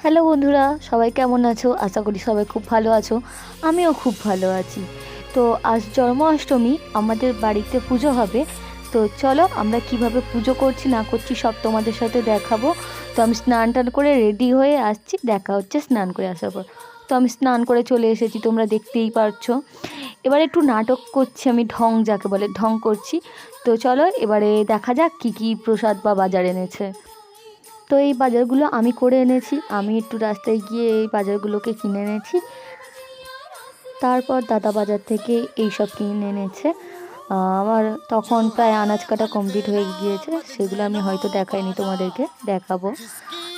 Hello বন্ধুরা, সবাই কেমন আছো? আশা করি সবাই খুব ভালো আছো। আমিও খুব ভালো আছি। তো আজ জন্মাষ্টমী, আমাদের বাড়িতে পুজো হবে। তো চলো আমরা কিভাবে পুজো করছি না করছি সব তোমাদের সাথে দেখাবো। তো আমি স্নান টান করে রেডি হয়ে আসছি, দেখা হচ্ছে স্নান করে আসার পর। তো আমি স্নান করে চলে এসেছি, তোমরা দেখতেই পারছো। এবার একটু নাটক করছি, আমি ঢং যাকে বলে ঢং করছি। তো চলো এবারে দেখা যাক কী কী প্রসাদ বা বাজার এনেছে। তো এই বাজারগুলো আমি করে এনেছি, আমি একটু রাস্তায় গিয়ে এই বাজারগুলোকে কিনে এনেছি। তারপর দাদা বাজার থেকে এইসব কিনে এনেছে। আমার তখন প্রায় আনাজ কাটা কমপ্লিট হয়ে গিয়েছে, সেগুলো আমি হয়তো দেখাইনি, তোমাদেরকে দেখাবো।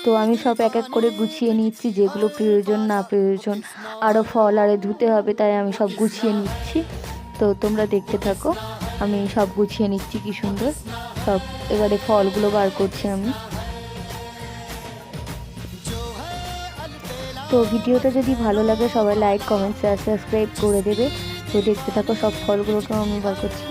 তো আমি সব এক এক করে গুছিয়ে নিচ্ছি, যেগুলো প্রয়োজন না প্রয়োজন, আরও ফল আরে ধুতে হবে, তাই আমি সব গুছিয়ে নিচ্ছি। তো তোমরা দেখতে থাকো, আমি সব গুছিয়ে নিচ্ছি কি সুন্দর সব। এবারে ফলগুলো বার করছি আমি। তো ভিডিওটা যদি ভালো লাগে সবাই লাইক কমেন্ট শেয়ার সাবস্ক্রাইব করে দেবে। তো দেখতে থাকো, সব ফলগুলোকে আমি বার করছি।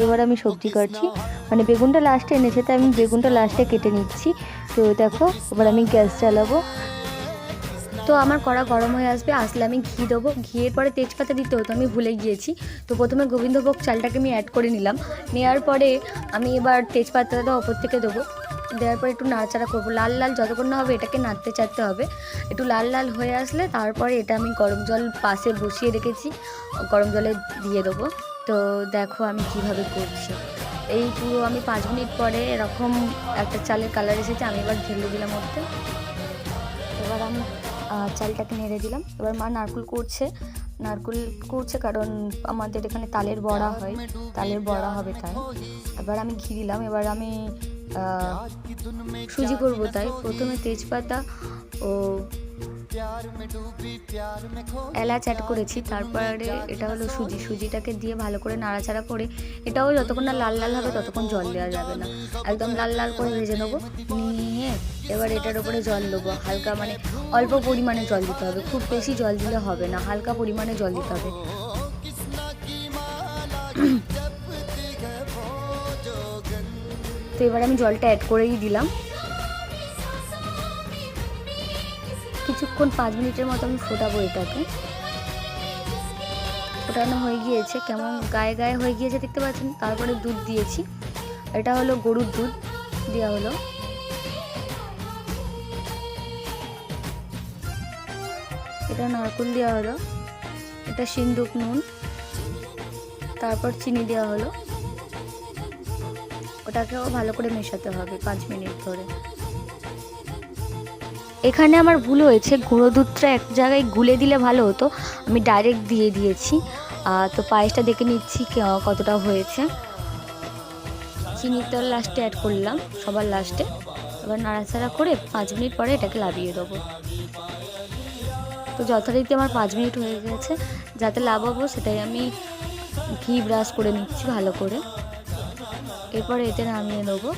এবার আমি সবজি কাটছি, মানে বেগুনটা লাস্টে এনেছে তাই আমি বেগুনটা লাস্টে কেটে নিচ্ছি। তো দেখো এবার আমি গ্যাস জ্বালাবো। তো আমার কড়া গরম হয়ে আসলে আমি ঘি দেবো। ঘিয়ের পরে তেজপাতা দিতে হতো, আমি ভুলে গিয়েছি। তো প্রথমে গোবিন্দভোগ চালটাকে আমি অ্যাড করে নিলাম। নেওয়ার পরে আমি এবার তেজপাতাটা ওপর থেকে দেবো। দেওয়ার পরে একটু নাড়াচাড়া করবো, লাল লাল যতক্ষণ না হবে এটাকে নাড়তে চাড়তে হবে। একটু লাল লাল হয়ে আসলে তারপরে এটা আমি গরম জল পাশে বসিয়ে রেখেছি, গরম জলে দিয়ে দেবো। তো দেখো আমি কিভাবে করছি। এই পুরো আমি 5 মিনিট পরে এরকম একটা চালের কালার এসেছে, আমি এবার ঢেলে দিলাম ওতে। এবার আমি চালটাকে নেড়ে দিলাম। এবার মা নারকেল করছে কারণ আমাদের এখানে তালের বড়া হয়, তালের বড়া হবে তাই। এবার আমি ঘি দিলাম। এবার আমি সুজি করবো, তাই প্রথমে তেজপাতা ও এলাচ অ্যাড করেছি। তারপরে এটা হলো সুজিটাকে দিয়ে ভালো করে নাড়াচাড়া করে, এটাও যতক্ষণ না লাল লাল হবে ততক্ষণ জল দেওয়া যাবে না, একদম লাল লাল করে ভেজে নেবো। নিয়ে এবার এটার উপরে জল দেবো, হালকা মানে অল্প পরিমাণে জল দিতে হবে, খুব বেশি জল দিলে হবে না, হালকা পরিমাণে জল দিতে হবে। তো এবার আমি জলটা অ্যাড করেই দিলাম। কিছুক্ষণ 5 মিনিটের মতো আমি ফোটাবো এটাকে। ফোটানো হয়ে গিয়েছে, কেমন গায়ে গায়ে হয়ে গিয়েছে দেখতে পাচ্ছেন। তারপরে দুধ দিয়েছি, এটা হলো গরুর দুধ দেওয়া হলো। এটা নারকেল দেওয়া হলো, এটা সিন্দুক নুন, তারপর চিনি দেওয়া হলো। ওটাকেও ভালো করে মেশাতে হবে 5 মিনিট ধরে। এখানে আমার ভুল হয়েছে, গুঁড়ো দুধটা এক জায়গায় গুলে দিলে ভালো হতো, আমি ডাইরেক্ট দিয়ে দিয়েছি। তো পায়েসটা দেখে নিচ্ছি কতটা হয়েছে। চিনিটা লাস্টে অ্যাড করলাম, সবার লাস্টে। এবার নাড়াচাড়া করে 5 মিনিট পরে এটাকে লাভিয়ে দেবো। তো যথারীতি আমার 5 মিনিট হয়ে গেছে, যাতে লাভাবো সেটাই আমি ঘি ব্রাশ করে নিচ্ছি ভালো করে। এরপরে এতে নামিয়ে নেবো।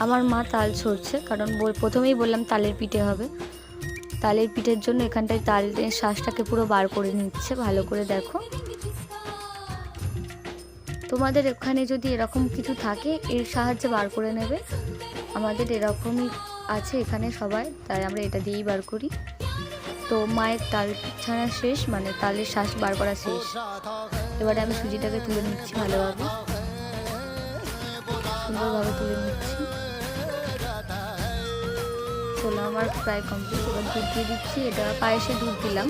আমার মা তাল ছড়ছে, কারণ প্রথমেই বললাম তালের পিঠে হবে। তালের পিঠের জন্য এখানটায় তালের শ্বাসটাকে পুরো বার করে নিচ্ছে ভালো করে, দেখো। তোমাদের এখানে যদি এরকম কিছু থাকে এর সাহায্যে বার করে নেবে, আমাদের এরকমই আছে এখানে সবাই, তাই আমরা এটা দিয়েই বার করি। তো মায়ের তাল ছাড়া শেষ, মানে তালের শ্বাস বার করা শেষ। এবারে আমি সুজিটাকে তুলে নিচ্ছি ভালোভাবে, সুন্দরভাবে তুলে নিচ্ছি। চলো আমার প্রায় কমপ্লিট। এবার দুধ দিয়ে দিচ্ছি, এটা পায়েসে দুধ দিলাম,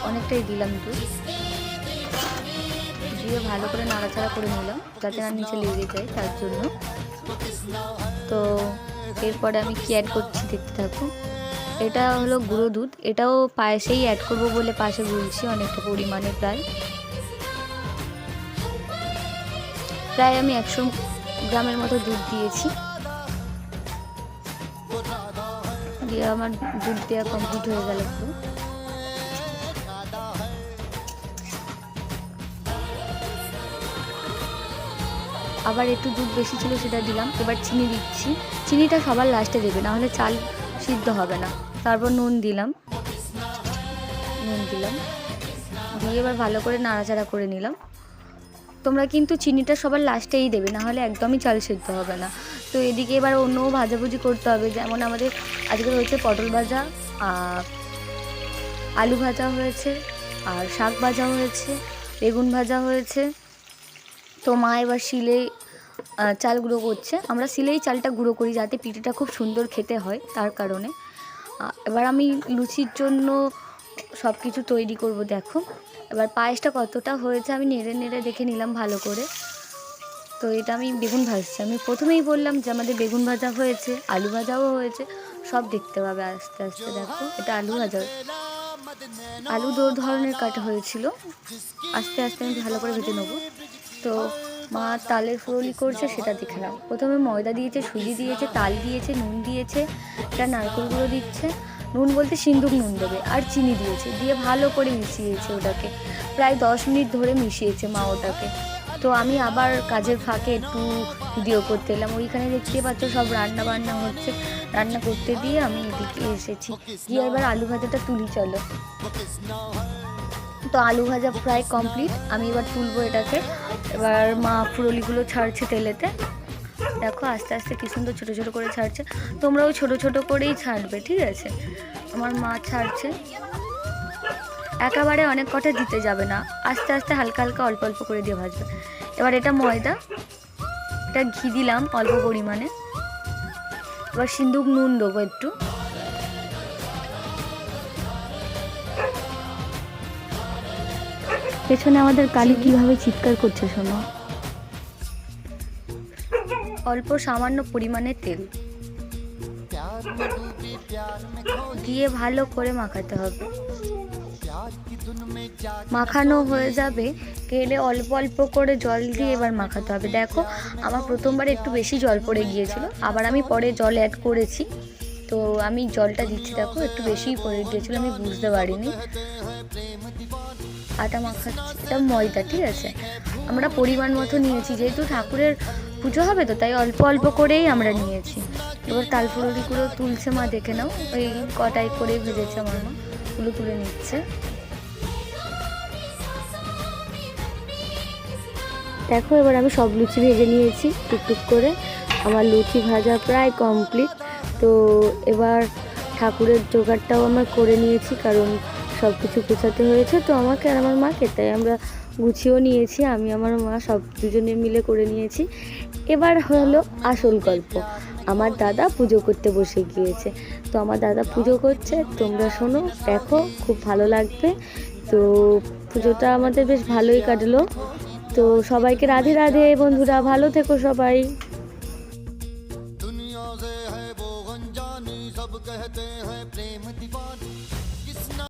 অনেকটাই দিলাম দুধ দিয়ে ভালো করে নাড়াচাড়া করে নিলাম, যাতে না নিচে লেগে যায় তার জন্য। তো এরপরে আমি কি অ্যাড করছি দেখতে থাকো। এটা হলো গুঁড়ো দুধ, এটাও পায়েসেই অ্যাড করব বলে পাশে বলছি, অনেকটা পরিমাণে প্রায় আমি 100 গ্রামের মতো দুধ দিয়েছি। দিয়ে আমার দুধ দেওয়া কমপ্লিট হয়ে গেল পুরো। আবার একটু দুধ বেশি ছিল সেটা দিলাম। এবার চিনি দিচ্ছি, চিনিটা সবার লাস্টে দেবে, না হলে চাল সিদ্ধ হবে না। তারপর নুন দিলাম দিয়ে এবার ভালো করে নাড়াচাড়া করে নিলাম। তোমরা কিন্তু চিনিটা সবার লাস্টেই দেবে, না হলে একদমই চাল সিদ্ধ হবে না। তো এদিকে এবার অন্য ভাজাভুজি করতে হবে, যেমন আমাদের আজকে হয়েছে পটল ভাজা, আলু ভাজা হয়েছে, আর শাক ভাজা হয়েছে, বেগুন ভাজা হয়েছে। তো মা এবার শিলে চাল গুঁড়ো করছে, আমরা শিলেই চালটা গুঁড়ো করি যাতে পিঠেটা খুব সুন্দর খেতে হয়, তার কারণে। এবার আমি লুচির জন্য সব কিছু তৈরি করব। দেখো এবার পায়েসটা কতটা হয়েছে আমি নেড়ে নেড়ে দেখে নিলাম ভালো করে। তো এটা আমি বেগুন ভাজছি, আমি প্রথমেই বললাম যে আমাদের বেগুন ভাজা হয়েছে, আলু ভাজাও হয়েছে, সব দেখতে পাবে আস্তে আস্তে। দেখো এটা আলু ভাজা, আলু 2 ধরনের কাটা হয়েছিল, আস্তে আস্তে আমি ভালো করে ভেজে নেবো। তো মা তালের ফুরলি করছে সেটা দেখলাম, প্রথমে ময়দা দিয়েছে, সুজি দিয়েছে, তাল দিয়েছে, নুন দিয়েছে, এটা নারকেল গুঁড়ো দিচ্ছে, নুন বলতে সিন্দুক নুন দেবে, আর চিনি দিয়েছে, দিয়ে ভালো করে মিশিয়েছে ওটাকে, প্রায় 10 মিনিট ধরে মিশিয়েছে মা ওটাকে। তো আমি আবার কাজের ফাঁকে একটু ভিডিও করতে এলাম, ওইখানে দেখতে পাচ্ছ সব রান্না বান্না হচ্ছে, রান্না করতে দিয়ে আমি এদিকে এসেছি, গিয়ে এবার আলু ভাজাটা তুলি চলো। তো আলু ভাজা প্রায় কমপ্লিট, আমি এবার তুলবো এটাকে। এবার মা ফুরলিগুলো ছাড়ছে তেলেতে, দেখো আস্তে আস্তে কি সুন্দর ছোটো ছোটো করে ছাড়ছে, তোমরাও ছোটো ছোটো করেই ছাড়বে, ঠিক আছে। আমার মা ছাড়ছে, একেবারে অনেক কটা দিতে যাবে না, আস্তে আস্তে হালকা হালকা অল্প অল্প করে দিয়ে ভাজবে। এবার এটা ময়দা, এটা ঘি দিলাম অল্প পরিমাণে, এবার সিন্দুক নুন দেবো একটু। পেছনে আমাদের কালী কিভাবে চিৎকার করছে শোনো। অল্প সামান্য পরিমাণে তেল দিয়ে ভালো করে মাখাতে হবে, মাখানো হয়ে যাবে গেলে অল্প অল্প করে জল দিয়ে এবার মাখাতে হবে। দেখো আমার প্রথমবার একটু বেশি জল পড়ে গিয়েছিল, আবার আমি পরে জল অ্যাড করেছি, তো আমি জলটা দিচ্ছি, দেখো একটু বেশিই পড়ে গিয়েছিল, আমি বুঝতে পারিনি। আটা মাখাচ্ছি, এটা ময়দা, ঠিক আছে, আমরা পরিমাণ মতো নিয়েছি, যেহেতু ঠাকুরের পুজো হবে তো তাই অল্প অল্প করেই আমরা নিয়েছি। এবার তালফুরুলিগুলো তুলছে মা, দেখে নাও, ওই কটাই করে ভেজেছে আমার মা, গুলো তুলে নিচ্ছে। দেখো এবার আমি সব লুচি ভেজে নিয়েছি টুকটুক করে, আমার লুচি ভাজা প্রায় কমপ্লিট। তো এবার ঠাকুরের জোগাড়টাও আমার করে নিয়েছি, কারণ সব কিছু গোছাতে হয়েছে তো আমাকে আর আমার মাকে, তাই আমরা গুছিয়েও নিয়েছি, আমি আমার মা সব দুজনে মিলে করে নিয়েছি। এবার হলো আসল গল্প, আমার দাদা পুজো করতে বসে গিয়েছে, তো আমার দাদা পুজো করছে, তোমরা শোনো, দেখো খুব ভালো লাগবে। তো পুজোটা আমাদের বেশ ভালোই কাটলো। তো সবাইকে রাধে রাধে বন্ধুরা, ভালো থেকো সবাই। दुनिया से है वो अनजानी, सब कहते हैं प्रेम दीवानी।